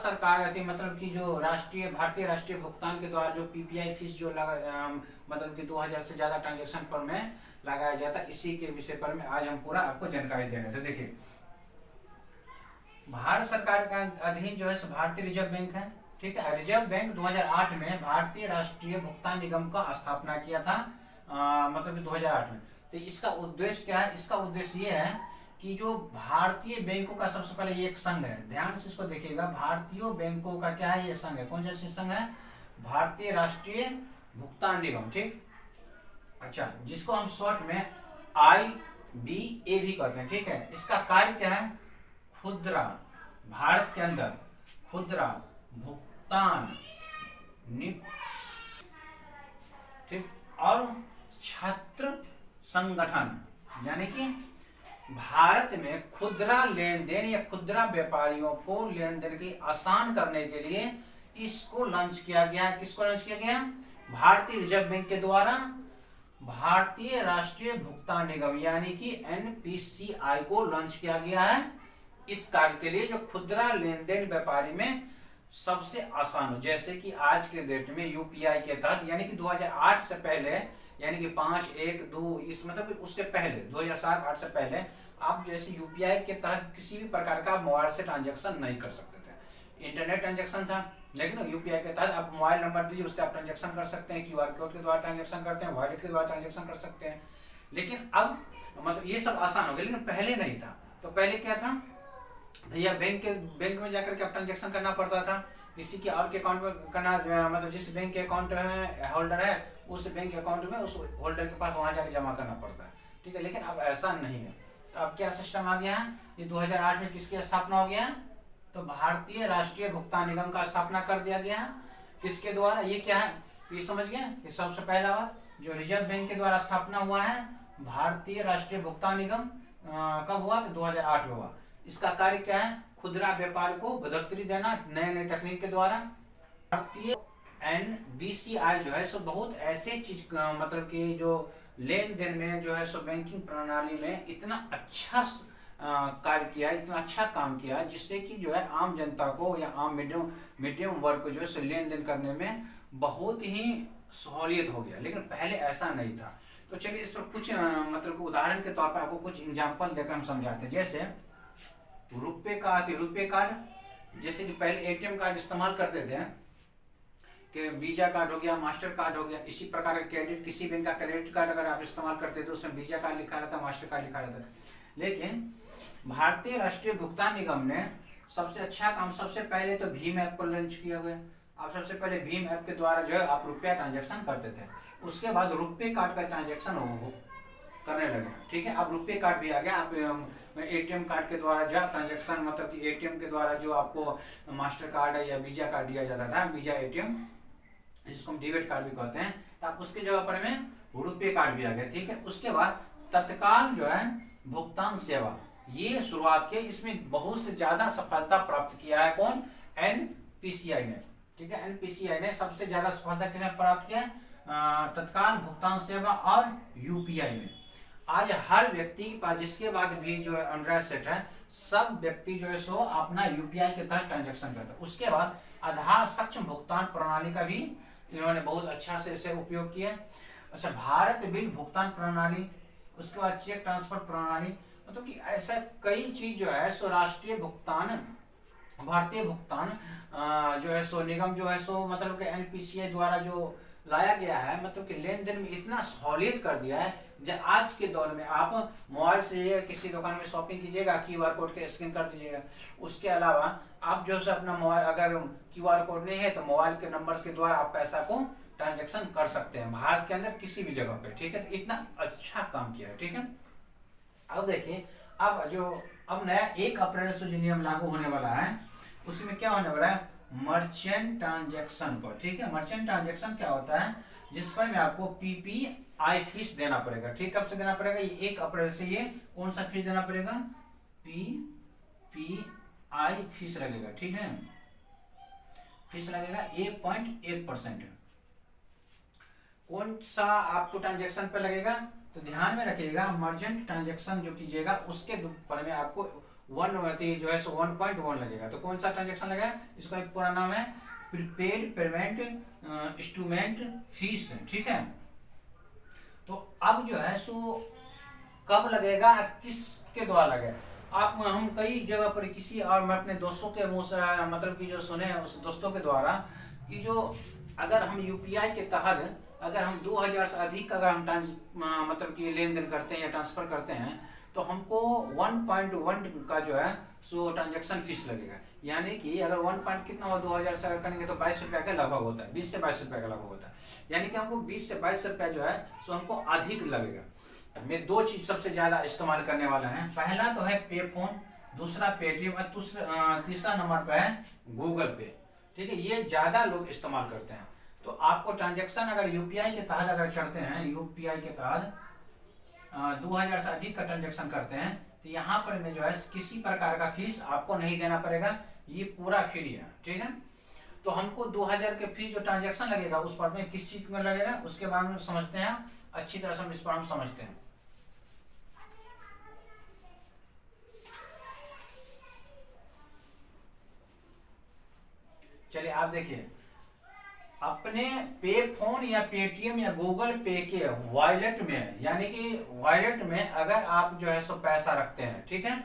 सरकार थी, मतलब कि जो राष्ट्रीय भारतीय राष्ट्रीय भुगतान के द्वारा जो पीपीआई फीस जो लगा मतलब कि 2000 से ज्यादा ट्रांजेक्शन पर में लगाया जाता, इसी के विषय पर में आज हम पूरा आपको जानकारी दे रहे थे। देखिए, भारत सरकार का अधीन जो है भारतीय रिजर्व बैंक है, ठीक है। रिजर्व बैंक 2008 में भारतीय राष्ट्रीय भुगतान निगम का स्थापना किया था, मतलब कि 2008 में। तो इसका उद्देश्य क्या है? इसका उद्देश्य ये है कि जो भारतीय बैंकों का सबसे पहले ये एक संघ है, ध्यान से इसको देखिएगा, भारतीय बैंकों का क्या है? ये संघ है। कौन सा संघ है? भारतीय राष्ट्रीय भुगतान निगम, ठीक। अच्छा, जिसको हम शॉर्ट में IBA भी कहते हैं, ठीक है। इसका कार्य क्या है? खुदरा, भारत के अंदर खुदरा भुगतान, ठीक, और छात्र संगठन, यानी कि भारत में खुदरा लेन देन या खुदरा व्यापारियों को लेन देन की आसान करने के लिए इसको लॉन्च किया गया। किसको लॉन्च किया गया? भारतीय रिजर्व बैंक के द्वारा भारतीय राष्ट्रीय भुगतान निगम यानी कि NPCI को लॉन्च किया गया है, इस कार्य के लिए जो खुदरा लेन देन व्यापारी में सबसे आसान हो। जैसे कि आज के डेट में यूपीआई के तहत, यानी कि 2008 से पहले, यानी कि 5, 1, 2 इस मतलब उससे पहले 2007-8 से पहले आप जैसे यूपीआई के तहत किसी भी प्रकार का मोबाइल से ट्रांजैक्शन नहीं कर सकते थे। इंटरनेट ट्रांजैक्शन था, लेकिन यूपीआई के तहत आप मोबाइल नंबर दीजिए, उससे आप ट्रांजैक्शन कर सकते हैं, क्यूआर कोड के द्वारा ट्रांजैक्शन करते हैं, वॉलेट के द्वारा ट्रांजैक्शन कर सकते हैं। लेकिन अब मतलब ये सब आसान हो गया, लेकिन पहले नहीं था। तो पहले क्या था भैया? बैंक में जाकर के आप ट्रांजैक्शन करना पड़ता था, किसी के और के अकाउंट में करना, मतलब जिस बैंक के अकाउंट में होल्डर है उस बैंक अकाउंट में उस होल्डर के पास वहां जाकर जमा करना पड़ता है, ठीक है। लेकिन अब ऐसा नहीं है। तो अब क्या सिस्टम आ गया है? ये 2008 में किसकी स्थापना हो गया? तो भारतीय राष्ट्रीय भुगतान निगम का स्थापना कर दिया गया है। किसके द्वारा? ये क्या है, ये समझ गए? ये सबसे पहला बात जो रिजर्व बैंक के द्वारा स्थापना हुआ है, भारतीय राष्ट्रीय भुगतान निगम कब हुआ? तो 2008 में हुआ। इसका कार्य क्या है? खुदरा व्यापार को बढ़ोतरी देना नए नए तकनीक के द्वारा। भारतीय NBCI जो है सो बहुत ऐसे चीज मतलब कि जो लेन देन में जो है सो बैंकिंग प्रणाली में इतना अच्छा कार्य किया, इतना अच्छा काम किया, जिससे कि जो है आम जनता को या आम मीडियम वर्ग को जो है लेन देन करने में बहुत ही सहूलियत हो गया। लेकिन पहले ऐसा नहीं था। तो चलिए इस पर कुछ मतलब उदाहरण के तौर पर आपको कुछ एग्जाम्पल देकर हम समझाते हैं। जैसे रुपए कार्ड, जैसे कि पहले एटीएम कार्ड इस्तेमाल करते थे कि वीजा कार्ड हो गया, मास्टर कार्ड हो गया, इसी प्रकार का क्रेडिट, किसी बैंक का क्रेडिट कार्ड अगर आप इस्तेमाल करते थे उसमें वीजा कार्ड लिखा रहता, मास्टर कार्ड लिखा रहता। लेकिन भारतीय राष्ट्रीय भुगतान निगम ने सबसे अच्छा काम, सबसे पहले तो भीम ऐप को लॉन्च किया गया। आप सबसे पहले भीम ऐप के द्वारा जो है आप रुपया ट्रांजेक्शन करते थे, उसके बाद रुपये कार्ड का ट्रांजेक्शन करने लगे, ठीक है। अब रुपये कार्ड भी आ गया, आप एटीएम कार्ड के द्वारा जो ट्रांजेक्शन, मतलब कि एटीएम के द्वारा जो आपको मास्टर कार्ड है या वीजा कार्ड दिया जाता था, वीजा एटीएम जिसको हम डेबिट कार्ड भी कहते हैं, तो आप उसके जगह पर में रुपये कार्ड भी आ गया, ठीक है। उसके बाद तत्काल जो है भुगतान सेवा, ये शुरुआत की, इसमें बहुत से ज्यादा सफलता प्राप्त किया है। कौन? NPCI ने, ठीक है। NPCI ने सबसे ज्यादा सफलता किसने प्राप्त किया? तत्काल भुगतान सेवा और यूपीआई में। आज हर व्यक्ति के पास, जिसके बाद भी जो है एंड्रॉइड सेट है, सब व्यक्ति जो है सो अपना यूपीआई के तहत ट्रांजेक्शन करता है। उसके बाद आधार सक्षम भुगतान प्रणाली का भी इन्होंने बहुत अच्छा से इसे उपयोग किया। अच्छा, भारत बिल भुगतान प्रणाली, उसके बाद चेक ट्रांसफर प्रणाली, मतलब कि ऐसा कई चीज जो है सो राष्ट्रीय भुगतान, भारतीय भुगतान जो है सो निगम जो है सो मतलब कि NPCI द्वारा जो लाया गया है, मतलब कि लेन देन में इतना सहूलियत कर दिया है। जब आज के दौर में आप मोबाइल से किसी दुकान में शॉपिंग कीजिएगा, क्यूआर कोड के स्कैन कर दीजिएगा। उसके अलावा आप जो है अपना मोबाइल, अगर क्यूआर कोड नहीं है तो मोबाइल के नंबर के द्वारा आप पैसा को ट्रांजेक्शन कर सकते हैं भारत के अंदर किसी भी जगह पे, ठीक है। तो इतना अच्छा काम किया है, ठीक है। अब देखिए, अब नया 1 अप्रैल से जो नियम लागू होने वाला है, उसमें क्या होने वाला है? मर्चेंट ट्रांजेक्शन पर, ठीक है। मर्चेंट ट्रांजेक्शन क्या होता है? जिस पर में आपको PPI फीस देना पड़ेगा, ठीक। कब से देना पड़ेगा? ये 1 अप्रैल से ये कौन सा फीस देना पड़ेगा? PPI फीस लगेगा, ठीक है। फीस लगेगा 1.1%। कौन सा आपको ट्रांजेक्शन पे लगेगा? तो ध्यान में रखिएगा, मर्चेंट ट्रांजेक्शन जो कीजिएगा उसके पर में आपको जो है सो 1.1 लगेगा। तो कौन सा ट्रांजेक्शन लगेगा? इसका एक पूरा नाम है प्रीपेड पेमेंट इंस्ट्रूमेंट फीस, ठीक है। तो अब जो है सो कब लगेगा, किसके द्वारा लगेगा? आप हम कई जगह पर किसी और मैं अपने दोस्तों के मुंह से मतलब कि जो सुने उस दोस्तों के द्वारा कि जो अगर हम यूपीआई के तहत अगर हम 2000 से अधिक अगर हम मतलब कि लेन देन करते हैं या ट्रांसफर करते हैं तो हमको 1.1 का जो है सो ट्रांजेक्शन फीस लगेगा। यानी कि अगर 1 पॉइंट कितना हुआ 2000 से अगर करेंगे तो 22 रुपया के लगभग होता है, 20 से 22 रुपया का लगभग होता है। यानी कि हमको 20 से 22 रुपया जो है सो हमको अधिक लगेगा। में दो चीज सबसे ज्यादा इस्तेमाल करने वाला है, पहला तो है पे फोन, दूसरा पेटीएम और तीसरा नंबर पे है गूगल पे, ठीक है। ये ज्यादा लोग इस्तेमाल करते हैं। तो आपको ट्रांजेक्शन अगर यूपीआई के तहत अगर करते हैं, यूपीआई के तहत 2000 से अधिक का ट्रांजेक्शन करते हैं तो यहाँ पर में जो है किसी प्रकार का फीस आपको नहीं देना पड़ेगा, ये पूरा फ्री है, ठीक है। तो हमको 2000 के फीस जो ट्रांजेक्शन लगेगा उस पर में किस चीज में लगेगा उसके बारे में समझते हैं, अच्छी तरह से हम इस पर हम समझते हैं। चलिए आप देखिए, अपने पे फोन या पेटीएम या गूगल पे के वॉलेट में, यानी कि वॉलेट में अगर आप जो है सो पैसा रखते हैं, ठीक है,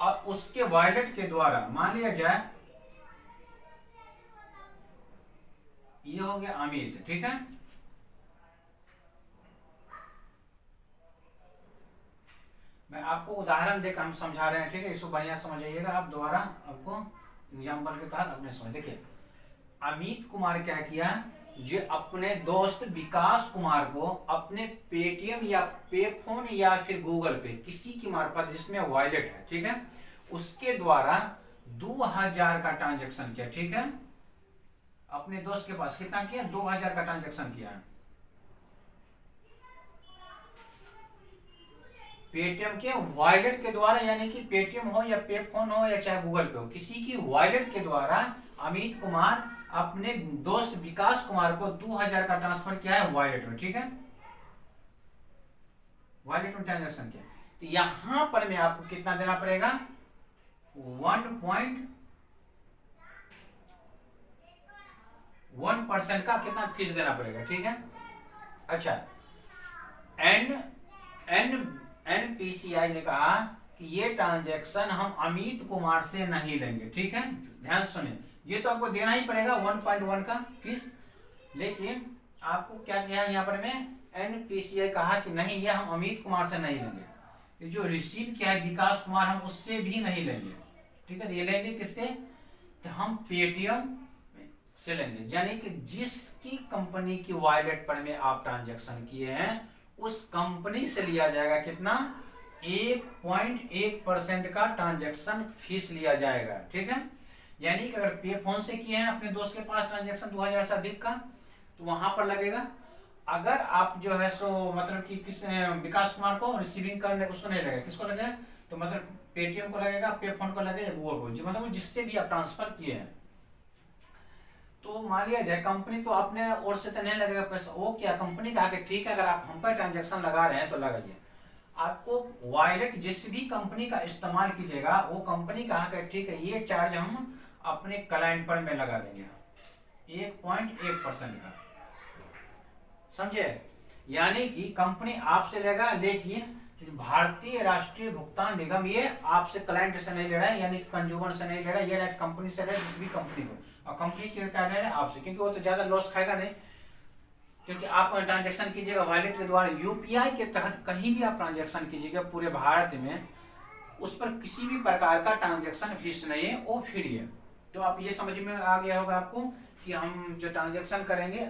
और उसके वॉलेट के द्वारा मान लिया जाए ये हो गया अमित, ठीक है। मैं आपको उदाहरण देकर हम समझा रहे हैं, ठीक है, इसको बढ़िया समझिएगा आप, दोबारा आपको एग्जाम्पल के तहत अपने समझ। देखिए अमित कुमार क्या किया, जो अपने दोस्त विकास कुमार को अपने पेटीएम या पे फोन या फिर गूगल पे किसी की मार्फत जिसमें वॉलेट है, ठीक है, उसके द्वारा 2000 का ट्रांजेक्शन किया, ठीक है। अपने दोस्त के पास कितना किया? 2000 का ट्रांजेक्शन किया पेटीएम के वॉलेट के द्वारा, यानी कि पेटीएम हो या पे फोन हो या चाहे गूगल पे हो, किसी की वॉलेट के द्वारा अमित कुमार अपने दोस्त विकास कुमार को 2000 का ट्रांसफर किया है वॉलेट में, ठीक है, वॉलेट में ट्रांजेक्शन किया। तो यहां पर में आपको कितना देना पड़ेगा? 1.1% का कितना फीस देना पड़ेगा, ठीक है। अच्छा, एनपीसीआई ने कहा कि ये ट्रांजैक्शन हम अमित कुमार से नहीं लेंगे, ठीक है, ध्यान सुनिए, ये तो आपको देना ही पड़ेगा 1.1 का फीस, लेकिन आपको क्या किया है यहाँ पर में एनपीसीआई कहा कि नहीं, ये हम अमित कुमार से नहीं लेंगे, ये जो रिसीव किया है विकास कुमार हम उससे भी नहीं लेंगे, ठीक है। ये लेंगे किससे? तो हम पेटीएम से लेंगे, यानी कि जिसकी कंपनी की वॉलेट पर में आप ट्रांजैक्शन किए हैं उस कंपनी से लिया जाएगा कितना? 1.1% का ट्रांजैक्शन फीस लिया जाएगा, ठीक है। यानी कि अगर पे फोन से किए हैं अपने दोस्त के पास ट्रांजैक्शन 2000 से अधिक का तो वहां पर लगेगा। अगर आप जो है सो मतलब कि किस विकास कुमार को रिसीविंग करने उसको नहीं लगेगा, किसको लगेगा? तो मतलब पेटीएम को लगेगा, पे फोन को लगेगा, गूगल को, मतलब जिससे भी आप ट्रांसफर किए हैं। तो मान लिया जाए कंपनी तो अपने ओर से तो नहीं लगेगा पैसा, वो क्या कंपनी कहा कि ठीक है अगर आप हम पर ट्रांजैक्शन लगा रहे हैं तो लगाइए। आपको वॉलेट जिस भी कंपनी का इस्तेमाल कीजिएगा वो कंपनी कहा कि ठीक है ये चार्ज हम अपने क्लाइंट पर में लगा देंगे 1.1% का, समझे। यानी कि कंपनी आपसे लेगा, लेकिन भारतीय राष्ट्रीय भुगतान निगम ये आपसे क्लाइंट से नहीं ले रहा है, यानी कि कंज्यूमर से नहीं ले रहा है, ये कंपनी से ले रहा है, जिस भी कंपनी को, और कंपनी क्या ले रहा है आपसे, क्योंकि वो तो ज्यादा लॉस खाएगा नहीं, क्योंकि आप ट्रांजैक्शन कीजिएगा वॉलेट के द्वारा, यूपीआई के तहत कहीं भी आप ट्रांजैक्शन कीजिएगा पूरे भारत में, उस पर किसी भी प्रकार का ट्रांजैक्शन फीस नहीं है, वो फ्री है। तो आप ये समझ में आ गया होगा आपको कि हम जो ट्रांजैक्शन करेंगे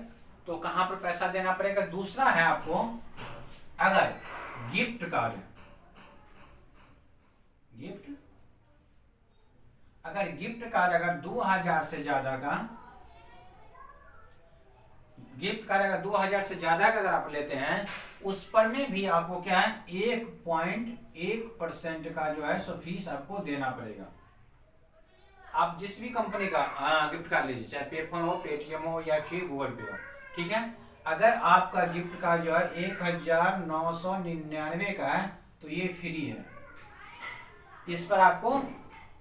तो कहां पर पैसा देना पड़ेगा। दूसरा है आपको अगर गिफ्ट कार्ड, अगर गिफ्ट कार्ड अगर 2000 से ज्यादा का गिफ्ट कार्ड अगर 2000 से ज्यादा का अगर आप लेते हैं उस पर में भी आपको क्या है 1.1% का जो है सो फीस आपको देना पड़ेगा। आप जिस भी कंपनी का गिफ्ट कार्ड लीजिए, चाहे पेफोन हो, पेटीएम हो या फिर गूगल पे हो, ठीक है। अगर आपका गिफ्ट कार्ड जो है 1999 का है तो ये फ्री है, इस पर आपको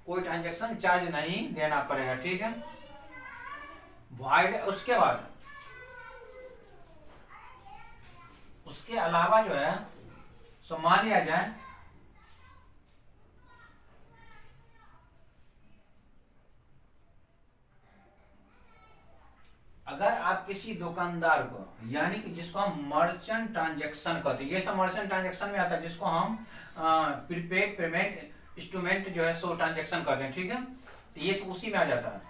कोई ट्रांजैक्शन चार्ज नहीं देना पड़ेगा, ठीक है। वॉइड उसके अलावा जो है सो मान लिया जाए अगर आप किसी दुकानदार को, यानी कि जिसको हम मर्चेंट ट्रांजैक्शन कहते हैं, ये सब मर्चेंट ट्रांजैक्शन में आता है, जिसको हम प्रीपेड पेमेंट इंस्ट्रूमेंट जो है सो ट्रांजैक्शन करते हैं, ठीक है। तो ये सब उसी में आ जाता है।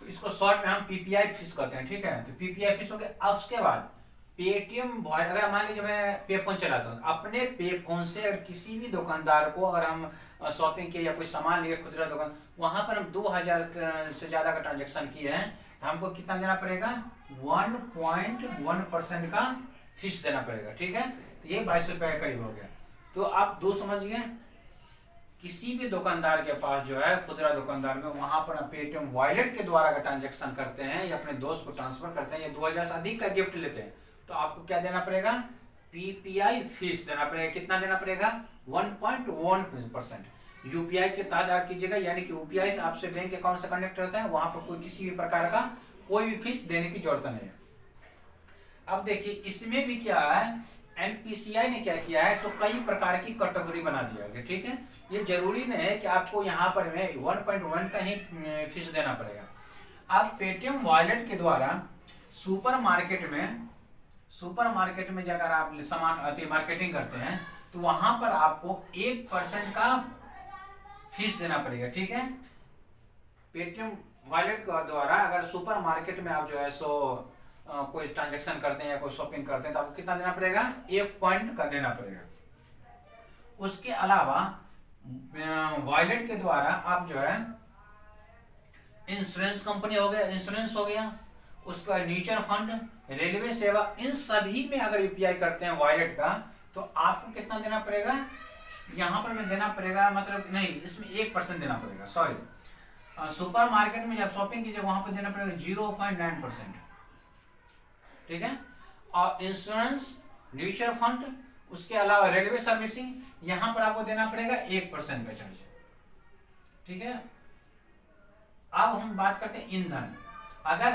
तो इसको शॉर्ट में हम पीपीआई फीस करते हैं, ठीक है। तो पीपीआई फीस हो गया। अब उसके बाद पेटीएम अगर मान लीजिए मैं पे फोन चलाता हूँ, अपने पे फोन से अगर किसी भी दुकानदार को अगर हम शॉपिंग किए या कोई सामान लिए खुदरा दुकान, वहां पर हम 2000 से ज्यादा का ट्रांजेक्शन किए हैं, तो हमको कितना देना पड़ेगा? 1.1% का फीस देना पड़ेगा, ठीक है। तो ये 22 रुपए के करीब हो गया। तो आप दो समझ गए, किसी भी दुकानदार के पास जो है खुदरा दुकानदार में, वहां पर पेटीएम वॉलेट के द्वारा अगर ट्रांजेक्शन करते हैं या अपने दोस्त को ट्रांसफर करते हैं या 2000 से अधिक का गिफ्ट लेते हैं, तो आपको क्या देना पड़ेगा? पीपीआई फीस देना पड़ेगा। कितना देना पड़ेगा? 1.1%। यूपीआई के तहत आप कीजिएगा, यानी कि यूपीआई से आपसे बैंक अकाउंट से कनेक्ट रहता है, वहां पर कोई किसी भी प्रकार का कोई भी फीस देने की जरूरत नहीं है। अब देखिए इसमें भी क्या है, एनपीसीआई ने क्या किया है, तो कई प्रकार की कैटेगरी बना दिया है, ठीक है। ये जरूरी नहीं है कि आपको यहाँ पर 1.1 का ही फीस देना पड़ेगा। आप पेटीएम वॉलेट के द्वारा सुपरमार्केट में अगर आप सामान मार्केटिंग करते हैं, तो वहां पर आपको 1% का फीस देना पड़ेगा, ठीक है। पेटीएम वॉलेट के द्वारा अगर सुपरमार्केट में आप जो है सो कोई ट्रांजैक्शन करते हैं या कोई शॉपिंग करते हैं, तो आपको कितना देना पड़ेगा? 1 पॉइंट का देना पड़ेगा। उसके अलावा वॉलेट के द्वारा आप जो है इंश्योरेंस कंपनी हो गया, इंश्योरेंस हो गया, उसके बाद म्यूचुअल फंड, रेलवे सेवा, इन सभी में अगर यूपीआई करते हैं वॉलेट का, तो आपको कितना देना पड़ेगा? यहाँ पर में देना पड़ेगा, मतलब नहीं, इसमें 1% देना पड़ेगा, सॉरी। सुपर मार्केट में जब शॉपिंग कीजिए वहां पर देना पड़ेगा 0.9%, ठीक है। और इंश्योरेंस, म्यूचुअल फंड, उसके अलावा रेलवे सर्विसिंग, यहां पर आपको देना पड़ेगा 1% का चार्ज, ठीक है। अब हम बात करते हैं ईंधन। अगर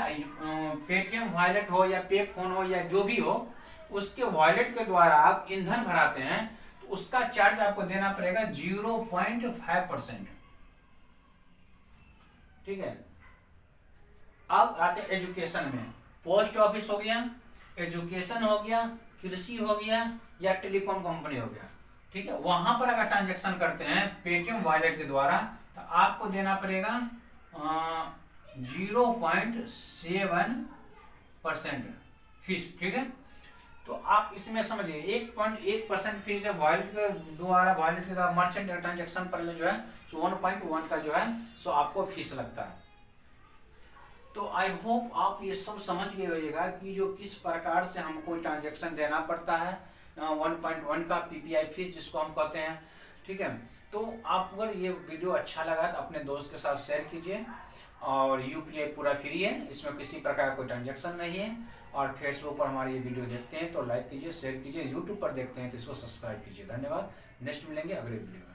पेटीएम वॉलेट हो या पे फोन हो या जो भी हो, उसके वॉलेट के द्वारा आप ईंधन भराते हैं, तो उसका चार्ज आपको देना पड़ेगा 0.5%, ठीक है। अब आते हैं एजुकेशन में। पोस्ट ऑफिस हो गया, एजुकेशन हो गया, कृषि हो गया या टेलीकॉम कंपनी हो गया, ठीक है। वहां पर अगर ट्रांजैक्शन करते हैं पेटीएम वॉलेट के द्वारा, तो आपको देना पड़ेगा 0.7% फीस, ठीक है। तो आप इसमें समझिए 1.1% फीस जब वॉलेट के द्वारा मर्चेंट ट्रांजैक्शन पर जो है 1.1 का जो है सो आपको फीस लगता है। तो आई होप आप ये सब समझ गए होइएगा कि जो किस प्रकार से हमको ट्रांजैक्शन देना पड़ता है, 1.1 का पीपीआई फीस जिसको हम कहते हैं, ठीक है। तो आप अगर ये वीडियो अच्छा लगा तो अपने दोस्त के साथ शेयर कीजिए। और यूपीआई पूरा फ्री है, इसमें किसी प्रकार का कोई ट्रांजैक्शन नहीं है। और फेसबुक पर हमारी ये वीडियो देखते हैं तो लाइक कीजिए, शेयर कीजिए, यूट्यूब पर देखते हैं तो इसको सब्सक्राइब कीजिए। धन्यवाद। नेक्स्ट मिलेंगे अगले वीडियो में।